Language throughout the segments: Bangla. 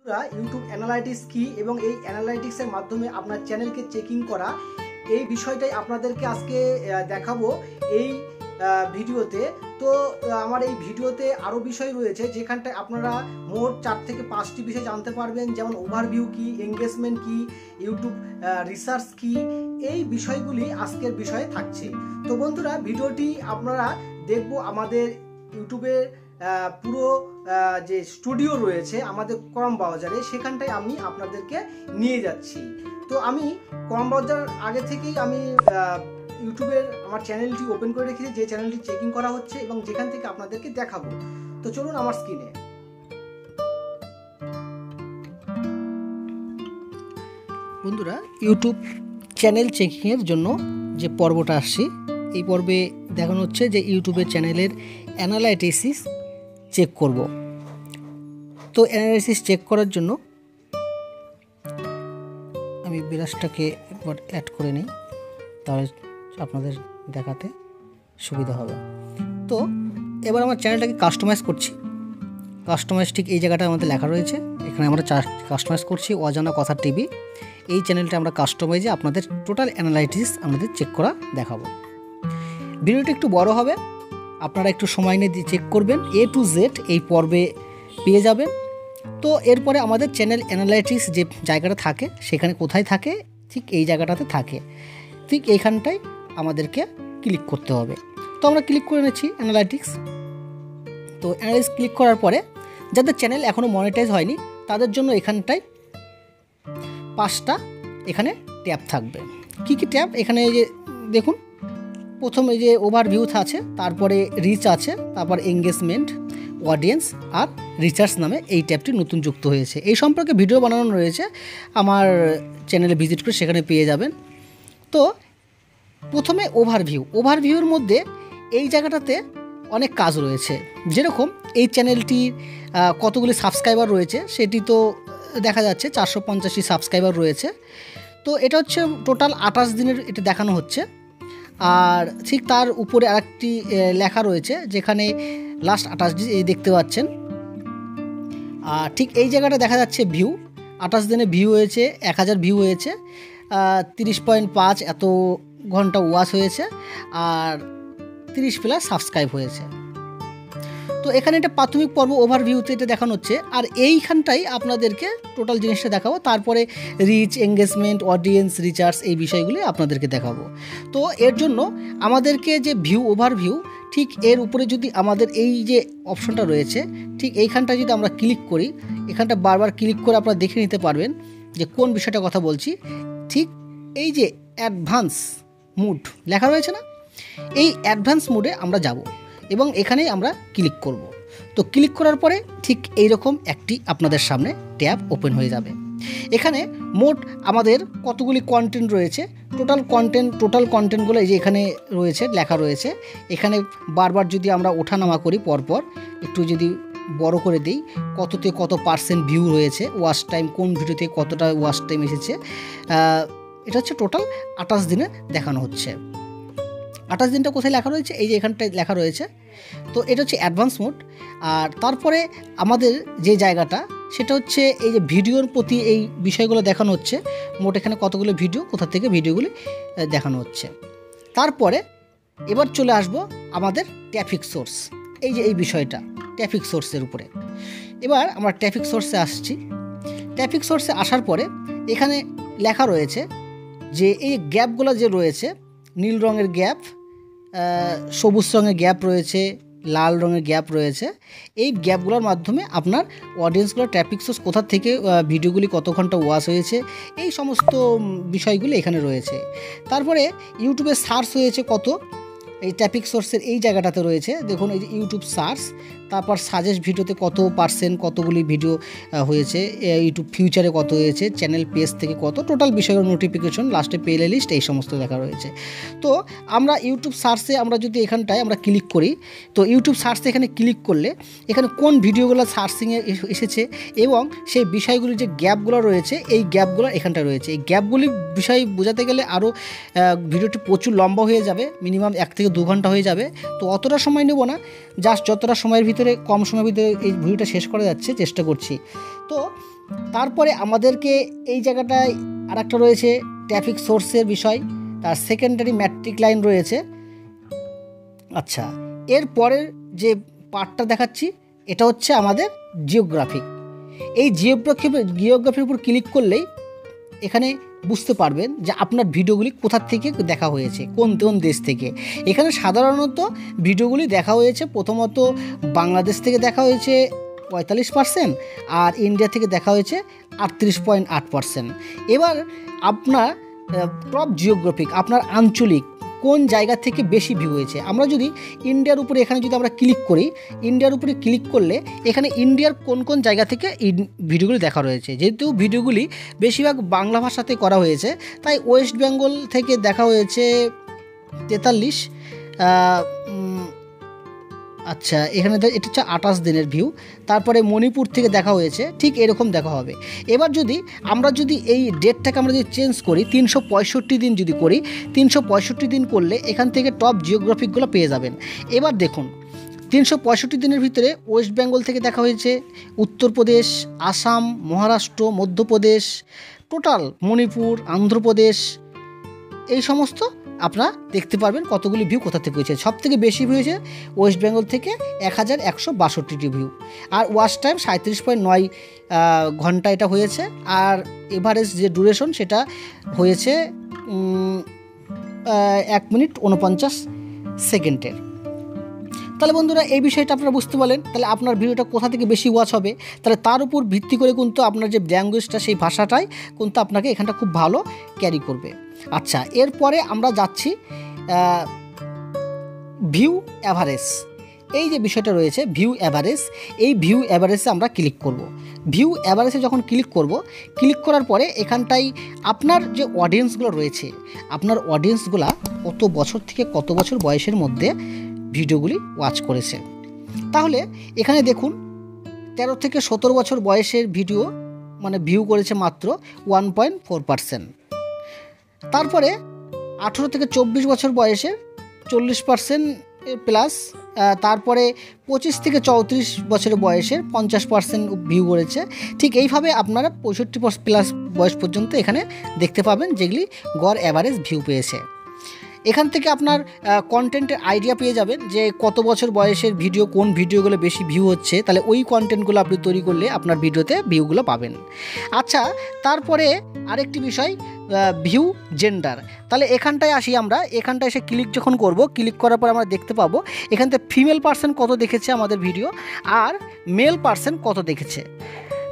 ইউটিউব অ্যানালাইটিক্স কি এবং এই অ্যানালাইটিক্সের মাধ্যমে আপনার চ্যানেলকে চেকিং করা, এই বিষয়টাই আপনাদেরকে আজকে দেখাবো এই ভিডিওতে। তো আমার এই ভিডিওতে আরও বিষয় রয়েছে যেখানটায় আপনারা মোট 4 থেকে 5টি বিষয় জানতে পারবেন, যেমন ওভারভিউ কি, এঙ্গেজমেন্ট কি, ইউটিউব রিসার্চ কি, এই বিষয়গুলি আজকের বিষয়ে থাকছে। তো বন্ধুরা, ভিডিওটি আপনারা দেখবো আমাদের ইউটিউবের পুরো যে স্টুডিও রয়েছে আমাদের কম বাজারে, সেখানটায় আমি আপনাদেরকে নিয়ে যাচ্ছি। তো আমি কম বাজার আগে থেকেই আমি ইউটিউবের আমার চ্যানেলটি ওপেন করে রেখেছি, যে চ্যানেলটি চেকিং করা হচ্ছে এবং যেখান থেকে আপনাদেরকে দেখাবো। তো চলুন আমার স্ক্রিনে। বন্ধুরা, ইউটিউব চ্যানেল চেকিংয়ের জন্য যে পর্বটা আসছে, এই পর্বে দেখানো হচ্ছে যে ইউটিউবের চ্যানেলের অ্যানালাইটিক্স চেক করব। তো অ্যানালাইসিস চেক করার জন্য আমি ব্রাশটাকে একবার অ্যাড করে নিই, তাহলে আপনাদের দেখাতে সুবিধা হবে। তো এবার আমার চ্যানেলটাকে কাস্টমাইজ করছি। কাস্টমাইজ ঠিক এই জায়গাটা আমাদের লেখা রয়েছে, এখানে আমরা কাস্টমাইজ করছি অজানা কথা টিভি। এই চ্যানেলটা আমরা কাস্টমাইজে আপনাদের টোটাল অ্যানালাইটিক্স আমাদের চেক করা দেখাবো। ভিডিওটা একটু বড় হবে, আপনারা একটু সময় নিয়ে চেক করবেন। A to Z এই পর্বে পেয়ে যাবেন। তো এরপরে আমাদের চ্যানেল অ্যানালাইটিক্স যে জায়গাটা থাকে, সেখানে কোথায় থাকে, ঠিক এই জায়গাটাতে থাকে, ঠিক এইখানটায় আমাদেরকে ক্লিক করতে হবে। তো আমরা ক্লিক করে নিচ্ছি অ্যানালাইটিক্স। তো অ্যানালাইটিক্স ক্লিক করার পরে যাদের চ্যানেল এখনও মনিটাইজ হয়নি তাদের জন্য এখানটায় 5টা এখানে ট্যাব থাকবে। কি কি ট্যাব? এখানে এই যে দেখুন, প্রথম এই যে ওভারভিউ আছে, তারপরে রিচ আছে, তারপর এঙ্গেজমেন্ট, অডিয়েন্স আর রিচার্জ নামে এই ট্যাবটি নতুন যুক্ত হয়েছে। এই সম্পর্কে ভিডিও বানানো রয়েছে, আমার চ্যানেলে ভিজিট করে সেখানে পেয়ে যাবেন। তো প্রথমে ওভারভিউর মধ্যে এই জায়গাটাতে অনেক কাজ রয়েছে। যেরকম এই চ্যানেলটির কতগুলি সাবস্ক্রাইবার রয়েছে সেটি তো দেখা যাচ্ছে, 485 সাবস্ক্রাইবার রয়েছে। তো এটা হচ্ছে টোটাল 28 দিনের এটা দেখানো হচ্ছে। আর ঠিক তার উপরে আরেকটি লেখা রয়েছে যেখানে লাস্ট 28 দিন এই দেখতে পাচ্ছেন। আর ঠিক এই জায়গাটা দেখা যাচ্ছে ভিউ, 28 দিনে ভিউ হয়েছে 1000 ভিউ হয়েছে, 30.5 এত ঘন্টা ওয়াচ হয়েছে, আর 30+ সাবস্ক্রাইব হয়েছে। তো এখানে এটা প্রাথমিক পর্ব ওভারভিউতে এটা দেখানো হচ্ছে। আর এইখানটাই আপনাদেরকে টোটাল জিনিসটা দেখাবো, তারপরে রিচ, এঙ্গেজমেন্ট, অডিয়েন্স, রিচার্জ এই বিষয়গুলি আপনাদেরকে দেখাবো। তো এর জন্য আমাদেরকে যে ওভারভিউ, ঠিক এর উপরে যদি আমাদের এই যে অপশনটা রয়েছে, ঠিক এইখানটা যদি আমরা ক্লিক করি, এখানটা বারবার ক্লিক করে আপনারা দেখে নিতে পারবেন যে কোন বিষয়টা কথা বলছি। ঠিক এই যে অ্যাডভান্স মুড লেখা রয়েছে না, এই অ্যাডভান্স মুডে আমরা যাব এবং এখানেই আমরা ক্লিক করব। তো ক্লিক করার পরে ঠিক এইরকম একটি আপনাদের সামনে ট্যাব ওপেন হয়ে যাবে। এখানে মোট আমাদের কতগুলি কন্টেন্ট রয়েছে, টোটাল কন্টেন্টগুলো এই যে এখানে রয়েছে, লেখা রয়েছে। এখানে বারবার যদি আমরা ওঠানামা করি পরপর, একটু যদি বড় করে দিই, কততে কত পার্সেন্ট ভিউ রয়েছে, ওয়াচ টাইম, কোন ভিডিওতে কতটা ওয়াচ টাইম এসেছে, এটা হচ্ছে টোটাল 28 দিনে দেখানো হচ্ছে। 28 দিনটা কোথায় লেখা রয়েছে? এই যে এখানটায় লেখা রয়েছে। তো এটা হচ্ছে অ্যাডভান্স মোড। আর তারপরে আমাদের যে জায়গাটা, সেটা হচ্ছে এই যে ভিডিওর প্রতি এই বিষয়গুলো দেখানো হচ্ছে। মোট এখানে কতগুলো ভিডিও, কোথা থেকে ভিডিওগুলি দেখানো হচ্ছে। তারপরে এবার চলে আসবো আমাদের ট্রাফিক সোর্স, এই যে এই বিষয়টা ট্রাফিক সোর্সের উপরে। এবার আমরা ট্রাফিক সোর্সে আসছি। ট্রাফিক সোর্সে আসার পরে এখানে লেখা রয়েছে যে এই গ্যাপগুলো যে রয়েছে, নীল রঙের গ্যাপ, সবুজ রঙের গ্যাপ রয়েছে, লাল রঙের গ্যাপ রয়েছে। এই গ্যাপগুলোর মাধ্যমে আপনার অডিয়েন্সগুলোর ট্রাফিক সোর্স কোথা থেকে, ভিডিওগুলি কত ঘন্টা ওয়াচ হয়েছে, এই সমস্ত বিষয়গুলি এখানে রয়েছে। তারপরে ইউটিউবে সার্চ হয়েছে কত, এই ট্রাফিক সোর্সের এই জায়গাটাতে রয়েছে। দেখুন এই যে ইউটিউব সার্চ, তারপর সাজেস্ট ভিডিওতে কত পার্সেন্ট কতগুলি ভিডিও হয়েছে, ইউটিউব ফিউচারে কত হয়েছে, চ্যানেল পেজ থেকে কত, টোটাল বিষয়ের নোটিফিকেশন, লাস্টে প্লে লিস্ট, এই সমস্ত লেখা রয়েছে। তো আমরা ইউটিউব সার্চে আমরা যদি এখানটায় আমরা ক্লিক করি, তো ইউটিউব সার্চে এখানে ক্লিক করলে এখানে কোন ভিডিওগুলো সার্চিংয়ে এসেছে এবং সেই বিষয়গুলির যে গ্যাপগুলো রয়েছে, এই গ্যাপগুলো এখানটায় রয়েছে। এই গ্যাপগুলি বিষয় বোঝাতে গেলে আরও ভিডিওটি প্রচুর লম্বা হয়ে যাবে, মিনিমাম 1 থেকে 2 ঘন্টা হয়ে যাবে। তো অতটা সময় নেব না, জাস্ট যতটা সময়ের ভিতরে, কম সময়ের ভিতরে এই ভিডিওটা শেষ করা যাচ্ছে চেষ্টা করছি। তো তারপরে আমাদেরকে এই জায়গাটায় আর একটা রয়েছে ট্রাফিক সোর্সের বিষয়, তার সেকেন্ডারি ম্যাট্রিক লাইন রয়েছে। আচ্ছা, এর পরের যে পার্টটা দেখাচ্ছি এটা হচ্ছে আমাদের জিওগ্রাফিক। এই জিওগ্রাফির উপর ক্লিক করলেই এখানে বুঝতে পারবেন যে আপনার ভিডিওগুলি কোথা থেকে দেখা হয়েছে, কোন কোন দেশ থেকে। এখানে সাধারণত ভিডিওগুলি দেখা হয়েছে প্রথমত বাংলাদেশ থেকে দেখা হয়েছে 45%, আর ইন্ডিয়া থেকে দেখা হয়েছে 38.8%। এবার আপনার টপ জিওগ্রাফিক, আপনার আঞ্চলিক কোন জায়গা থেকে বেশি ভিউ হয়েছে। আমরা যদি ইন্ডিয়ার উপরে এখানে যদি আমরা ক্লিক করি, ইন্ডিয়ার উপরে ক্লিক করলে এখানে ইন্ডিয়ার কোন কোন জায়গা থেকে ভিডিওগুলি দেখা রয়েছে। যেহেতু ভিডিওগুলি বেশিরভাগ বাংলা ভাষাতে করা হয়েছে, তাই ওয়েস্ট বেঙ্গল থেকে দেখা হয়েছে 43। আচ্ছা, এখানে এটা হচ্ছে 28 দিনের ভিউ। তারপরে মণিপুর থেকে দেখা হয়েছে, ঠিক এরকম দেখা হবে। এবার আমরা যদি এই ডেটটাকে আমরা যদি চেঞ্জ করি, 365 দিন যদি করি, 365 দিন করলে এখান থেকে টপ জিওগ্রাফিকগুলো পেয়ে যাবেন। এবার দেখুন 365 দিনের ভিতরে ওয়েস্ট বেঙ্গল থেকে দেখা হয়েছে, উত্তরপ্রদেশ, আসাম, মহারাষ্ট্র, মধ্যপ্রদেশ, টোটাল মণিপুর, অন্ধ্রপ্রদেশ, এই সমস্ত আপনারা দেখতে পারবেন কতগুলি ভিউ কোথা থেকে হয়েছে। সব থেকে বেশি ভিউ হয়েছে ওয়েস্ট বেঙ্গল থেকে 1162টি ভিউ, আর ওয়াচ টাইম 37.9 ঘন্টা এটা হয়েছে। আর এভারেজ যে ডিউরেশন সেটা হয়েছে 1 মিনিট 49 সেকেন্ডের। তাহলে বন্ধুরা এই বিষয়টা আপনারা বুঝতে পারলেন। তাহলে আপনার ভিডিওটা কোথা থেকে বেশি ওয়াচ হবে, তাহলে তার উপর ভিত্তি করে কিন্তু আপনার যে ল্যাঙ্গুয়েজটা সেই ভাষাটাই কিন্তু আপনাকে এখানটা খুব ভালো ক্যারি করবে। আচ্ছা, এরপরে আমরা যাচ্ছি ভিউ অ্যাভারেজ। এই যে বিষয়টা রয়েছে ভিউ অ্যাভারেজ, এই ভিউ অ্যাভারেজে আমরা ক্লিক করব। ভিউ অ্যাভারেজে যখন ক্লিক করব, ক্লিক করার পরে এখানটায় আপনার যে অডিয়েন্সগুলো রয়েছে, আপনার অডিয়েন্সগুলা কত বছর থেকে কত বছর বয়সের মধ্যে ভিডিওগুলি ওয়াচ করেছে। তাহলে এখানে দেখুন 13 থেকে 17 বছর বয়সের ভিডিও মানে ভিউ করেছে মাত্র 1.4%। তারপরে 18 থেকে 24 বছর বয়সের 40% প্লাস। তারপরে 25 থেকে 34 বছরের বয়সের 50% ভিউ করেছে। ঠিক এইভাবে আপনারা 65 প্লাস বয়স পর্যন্ত এখানে দেখতে পাবেন যেগুলি গড় অ্যাভারেজ ভিউ পেয়েছে। এখান থেকে আপনার কন্টেন্টের আইডিয়া পেয়ে যাবেন যে কত বছর বয়সের ভিডিও, কোন ভিডিওগুলো বেশি ভিউ হচ্ছে, তাহলে ওই কন্টেন্টগুলো আপনি তৈরি করলে আপনার ভিডিওতে ভিউগুলো পাবেন। আচ্ছা, তারপরে আরেকটি বিষয় ভিউ জেন্ডার। তাহলে এখানটায় আসি আমরা, এখানটায় এসে ক্লিক যখন করব, ক্লিক করার পর আমরা দেখতে পাবো এখান থেকে ফিমেল পার্সন কত দেখেছে আমাদের ভিডিও, আর মেল পার্সন কত দেখেছে।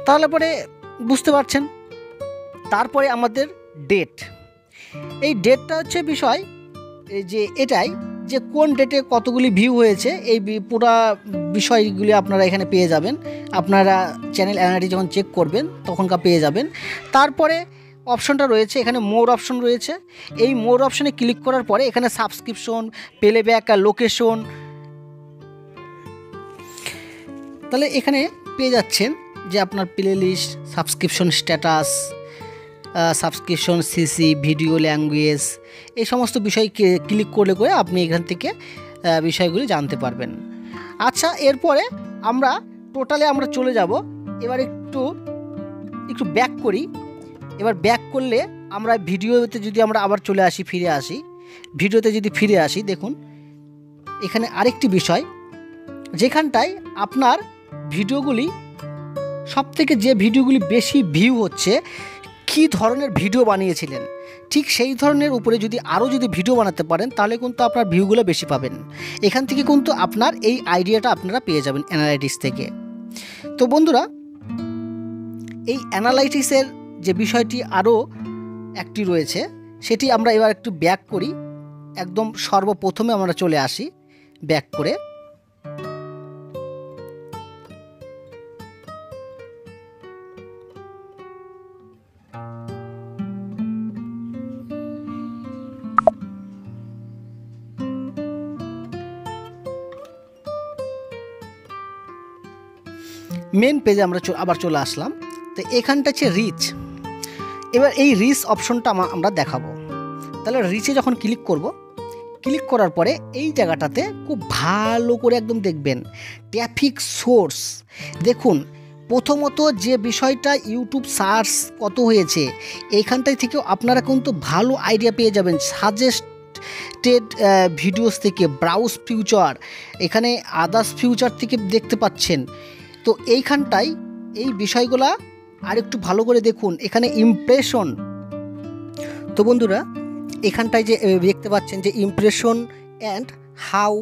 তাহলে পরে বুঝতে পারছেন। তারপরে আমাদের ডেট, এই ডেটটা হচ্ছে বিষয় যে এটাই যে কোন ডেটে কতগুলি ভিউ হয়েছে, এই পুরো বিষয়গুলি আপনারা এখানে পেয়ে যাবেন। আপনারা চ্যানেল অ্যানালিটিক্স যখন চেক করবেন তখনকার পেয়ে যাবেন। তারপরে অপশনটা রয়েছে, এখানে মোর অপশন রয়েছে। এই মোর অপশনে ক্লিক করার পরে এখানে সাবস্ক্রিপশন, প্লেব্যাক আর লোকেশন, তাহলে এখানে পেয়ে যাচ্ছেন যে আপনার playlist, subscription status, subscription CC, video language, এই সমস্ত বিষয় ক্লিক করলে আপনি এখান থেকে বিষয়গুলি জানতে পারবেন। আচ্ছা, এরপরে আমরা টোটালে আমরা চলে যাব। এবার একটু ব্যাক করি। এবার ব্যাক করলে আমরা ভিডিওতে যদি আমরা আবার চলে আসি, ফিরে আসি ভিডিওতে, যদি ফিরে আসি দেখুন এখানে আরেকটি বিষয় যেখানটায় আপনার ভিডিওগুলি সবথেকে যে ভিডিওগুলি বেশি ভিউ হচ্ছে, কী ধরনের ভিডিও বানিয়েছিলেন, ঠিক সেই ধরনের উপরে যদি আরও যদি ভিডিও বানাতে পারেন তাহলে কিন্তু আপনার ভিউগুলো বেশি পাবেন। এখান থেকে কিন্তু আপনার এই আইডিয়াটা আপনারা পেয়ে যাবেন অ্যানালাইটিক্স থেকে। তো বন্ধুরা, এই অ্যানালাইটিক্সের যে বিষয়টি আরও একটি রয়েছে সেটি আমরা এবার একটু ব্যাক করি। একদম সর্বপ্রথমে আমরা চলে আসি ব্যাক করে। মেন পেজে আমরা আবার চলে আসলাম। তো এখানটা হচ্ছে রিচ। এবার এই রিচ অপশনটা আমরা দেখাবো। তাহলে রিচে যখন ক্লিক করব, ক্লিক করার পরে এই জায়গাটাতে খুব ভালো করে একদম দেখবেন ট্রাফিক সোর্স। দেখুন প্রথমত যে বিষয়টা ইউটিউব সার্চ কত হয়েছে এইখানটায় থেকেও আপনারা কিন্তু ভালো আইডিয়া পেয়ে যাবেন। সাজেস্টেড ভিডিওস থেকে, ব্রাউজ ফিউচার, এখানে আদার্স ফিউচার থেকে দেখতে পাচ্ছেন। তো এইখানটায় এই বিষয়গুলা আর একটু ভালো করে দেখুন। এখানে ইমপ্রেশন, তো বন্ধুরা এখানটায় যে দেখতে পাচ্ছেন যে impression and how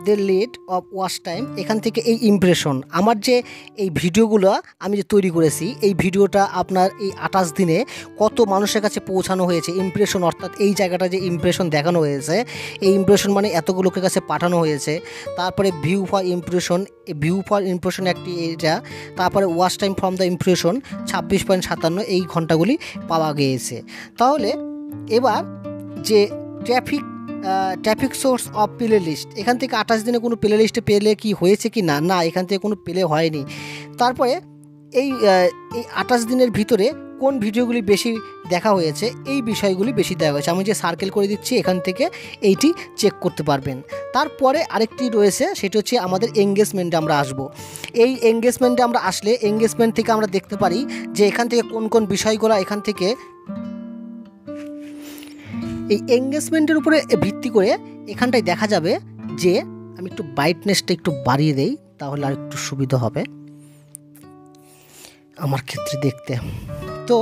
the late of watch time, এখান থেকে এই ইমপ্রেশন আমার যে এই ভিডিওগুলো আমি যে তৈরি করেছি, এই ভিডিওটা আপনার এই 28 দিনে কত মানুষের কাছে পৌঁছানো হয়েছে, ইমপ্রেশন অর্থাৎ এই জায়গাটা যে ইমপ্রেশন দেখানো হয়েছে, এই ইমপ্রেশন মানে এত লোকের কাছে পাঠানো হয়েছে। তারপরে ভিউ ফর ইমপ্রেশন একটি এটা, তারপরে watch time from the impression 26.57 এই ঘন্টাগুলি পাওয়া গিয়েছে। তাহলে এবার যে traffic source of playlist, এখান থেকে 28 দিনে কোনো প্লে লিস্টে পেলে কি হয়েছে কি না, না এখান থেকে কোনো প্লে হয়নি। তারপরে এই 28 দিনের ভিতরে কোন ভিডিওগুলি বেশি দেখা হয়েছে, এই বিষয়গুলি বেশি দেখা হয়েছে। আমি যে সার্কেল করে দিচ্ছি এখান থেকে এইটি চেক করতে পারবেন। তারপরে আরেকটি রয়েছে, সেটা হচ্ছে আমাদের এঙ্গেজমেন্টে আমরা আসব। এই এঙ্গেজমেন্টে আমরা আসলে এঙ্গেজমেন্ট থেকে আমরা দেখতে পারি যে এখান থেকে কোন কোন বিষয়গুলো এখান থেকে এই এঙ্গেজমেন্টের উপরে ভিত্তি করে এখানটায় দেখা যাবে যে, আমি একটু ব্রাইটনেসটা একটু বাড়িয়ে দেই তাহলে আর একটু সুবিধা হবে আমার ক্ষেত্রে দেখতে। তো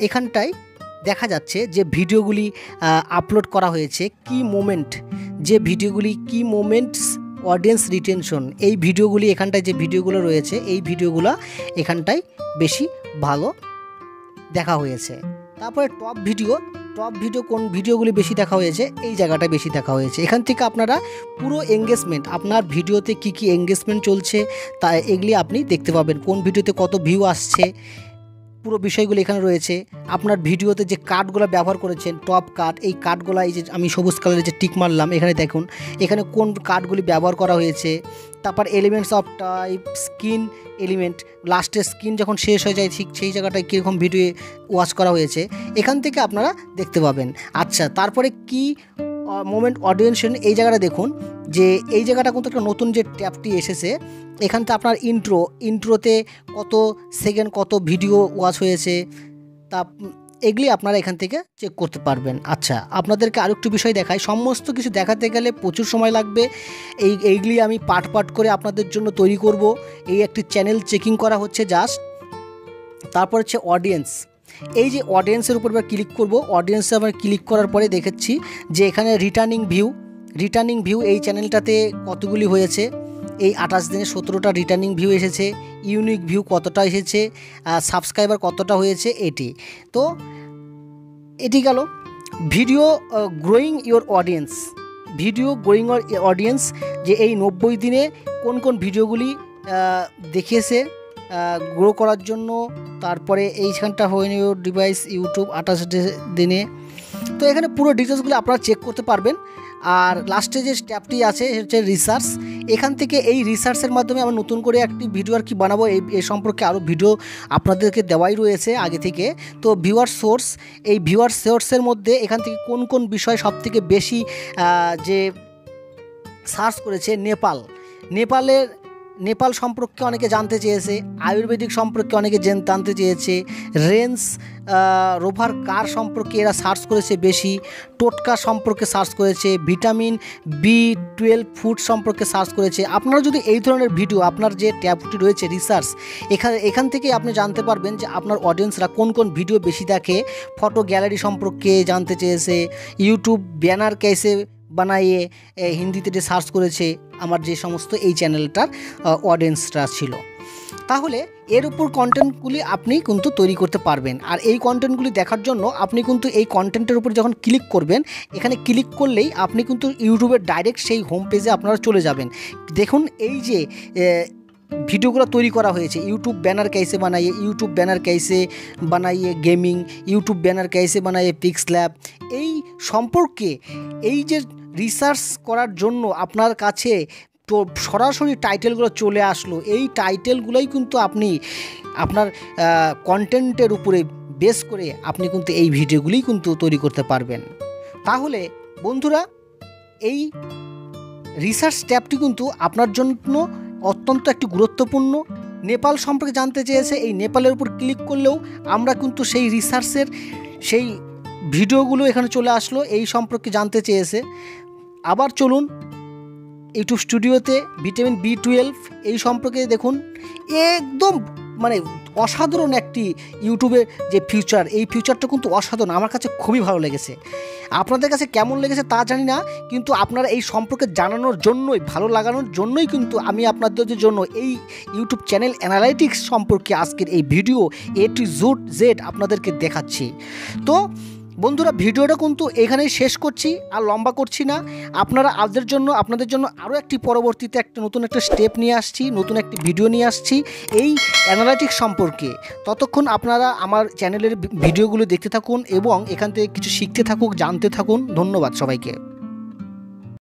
এখানটায় দেখা যাচ্ছে যে ভিডিওগুলি আপলোড করা হয়েছে, কি মোমেন্ট, যে ভিডিওগুলি কি মোমেন্টস অডিয়েন্স রিটেনশন, এই ভিডিওগুলি এখানটায় যে ভিডিওগুলো রয়েছে এই ভিডিওগুলো এখানটায় বেশি ভালো দেখা হয়েছে। তারপরে টপ ভিডিও কোন ভিডিওগুলি বেশি দেখা হয়েছে, এই জায়গাটা বেশি দেখা হয়েছে। এখান থেকে আপনারা পুরো এঙ্গেজমেন্ট, আপনার ভিডিওতে কি কি এঙ্গেজমেন্ট চলছে তা এগুলি আপনি দেখতে পাবেন, কোন ভিডিওতে কত ভিউ আসছে, পুরো বিষয়গুলো এখানে রয়েছে। আপনার ভিডিওতে যে কার্ডগুলো ব্যবহার করেছেন, টপ কার্ড, এই কার্ডগুলো এই যে আমি সবুজ কালারের যে টিক মারলাম এখানে দেখুন, এখানে কোন কার্ডগুলি ব্যবহার করা হয়েছে। তারপর elements of type, screen element, লাস্টের স্ক্রিন যখন শেষ হয়ে যায় ঠিক সেই জায়গাটায় কীরকম ভিডিও ওয়াচ করা হয়েছে এখান থেকে আপনারা দেখতে পাবেন। আচ্ছা, তারপরে কি মোমেন্ট অডিয়েন্সন, এই জায়গাটা দেখুন যে এই জায়গাটা কিন্তু একটা নতুন যে ট্যাবটি এসেছে, এখানতে আপনার ইন্ট্রোতে কত সেকেন্ড কত ভিডিও ওয়াচ হয়েছে, তা এগুলি আপনারা এখান থেকে চেক করতে পারবেন। আচ্ছা, আপনাদেরকে আরেকটু বিষয় দেখাই, সমস্ত কিছু দেখাতে গেলে প্রচুর সময় লাগবে। এইগুলি আমি পার্ট করে আপনাদের জন্য তৈরি করব। এই একটি চ্যানেল চেকিং করা হচ্ছে জাস্ট। তারপর হচ্ছে অডিয়েন্স, এই যে অডিয়েন্সের উপর ক্লিক করব, অডিয়েন্সে আবার ক্লিক করার পরে দেখেছি যে এখানে রিটার্নিং ভিউ এই চ্যানেলটাতে কতগুলি হয়েছে, এই 28 দিনে 17টা রিটার্নিং ভিউ এসেছে, ইউনিক ভিউ কতটা এসেছে, সাবস্ক্রাইবার কতটা হয়েছে, তো এটি গেল ভিডিও গ্রোয়িং ইওর অডিয়েন্স, যে এই 90 দিনে কোন কোন ভিডিওগুলি দেখিয়েছে গ্রো করার জন্য। তারপরে এইখানটা হোয়েন ইউর ডিভাইস ইউটিউব 28 দিনে, তো এখানে পুরো ডিটেলসগুলো আপনারা চেক করতে পারবেন। আর লাস্টে যে ট্যাবটি আছে হচ্ছে রিসার্চ, এখান থেকে এই রিসার্চের মাধ্যমে আমরা নতুন করে একটি ভিডিও আর কি বানাবো, এই সম্পর্কে আরও ভিডিও আপনাদেরকে দেওয়াই রয়েছে আগে থেকে। তো ভিউয়ার সোর্সের মধ্যে এখান থেকে কোন কোন বিষয় সবথেকে বেশি যে সার্চ করেছে, নেপাল সম্পর্কে অনেকে জানতে চেয়েছে, আয়ুর্বেদিক সম্পর্কে অনেকে জানতে চেয়েছে, রেঞ্জ রোভার কার সম্পর্কে এরা সার্চ করেছে বেশি, টোটকা সম্পর্কে সার্চ করেছে, ভিটামিন B12 ফুড সম্পর্কে সার্চ করেছে। আপনারা যদি এই ধরনের ভিডিও, আপনার যে ট্যাবটি রয়েছে রিসার্চ, এখান থেকে আপনি জানতে পারবেন যে আপনার অডিয়েন্সরা কোন কোন ভিডিও বেশি দেখে। ফটো গ্যালারি সম্পর্কে জানতে চেয়েছে, ইউটিউব ব্যানার कैसे বানাইয়ে হিন্দিতে যে সার্চ করেছে আমার যে সমস্ত এই চ্যানেলটার অডিয়েন্সরা ছিল। তাহলে এর উপর কন্টেন্টগুলি আপনি কিন্তু তৈরি করতে পারবেন। আর এই কন্টেন্টগুলি দেখার জন্য আপনি কিন্তু এই কন্টেন্টের উপর যখন ক্লিক করবেন, এখানে ক্লিক করলেই আপনি কিন্তু ইউটিউবের ডাইরেক্ট সেই হোম পেজে আপনারা চলে যাবেন। দেখুন এই যে ভিডিওগুলো তৈরি করা হয়েছে, ইউটিউব ব্যানার कैसे বানাইয়ে গেমিং, ইউটিউব ব্যানার कैसे বানাইয়ে পিক্স ল্যাব, এই সম্পর্কে এই যে রিসার্চ করার জন্য আপনার কাছে তো সরাসরি টাইটেলগুলো চলে আসলো। এই টাইটেলগুলোই কিন্তু আপনি আপনার কন্টেন্টের উপরে বেস করে আপনি কিন্তু এই ভিডিওগুলি কিন্তু তৈরি করতে পারবেন। তাহলে বন্ধুরা এই রিসার্চ ট্যাবটি কিন্তু আপনার জন্য অত্যন্ত একটি গুরুত্বপূর্ণ। নেপাল সম্পর্কে জানতে চেয়েছে, এই নেপালের উপর ক্লিক করলেও আমরা কিন্তু সেই রিসার্চের সেই ভিডিওগুলো এখানে চলে আসলো, এই সম্পর্কে জানতে চেয়েছে। আবার চলুন ইউটিউব স্টুডিওতে ভিটামিন B12 এই সম্পর্কে দেখুন, একদম মানে অসাধারণ একটি ইউটিউবে যে ফিউচার, এই ফিউচারটা কিন্তু অসাধারণ, আমার কাছে খুবই ভালো লেগেছে। আপনাদের কাছে কেমন লেগেছে তা জানি না, কিন্তু আপনারা এই সম্পর্কে জানানোর জন্যই, ভালো লাগানোর জন্যই কিন্তু আমি আপনাদের জন্য এই ইউটিউব চ্যানেল অ্যানালাইটিক্স সম্পর্কে আজকের এই ভিডিও A to Z আপনাদেরকে দেখাচ্ছি। তো বন্ধুরা, ভিডিওটা কিন্তু এখানেই শেষ করছি, আর লম্বা করছি না। আপনাদের জন্য আরও একটি পরবর্তীতে নতুন একটা স্টেপ নিয়ে আসছি, নতুন একটি ভিডিও নিয়ে আসছি এই অ্যানালাইটিক্স সম্পর্কে। ততক্ষণ আপনারা আমার চ্যানেলের ভিডিওগুলো দেখতে থাকুন এবং এখান থেকে কিছু শিখতে থাকুক, জানতে থাকুন। ধন্যবাদ সবাইকে।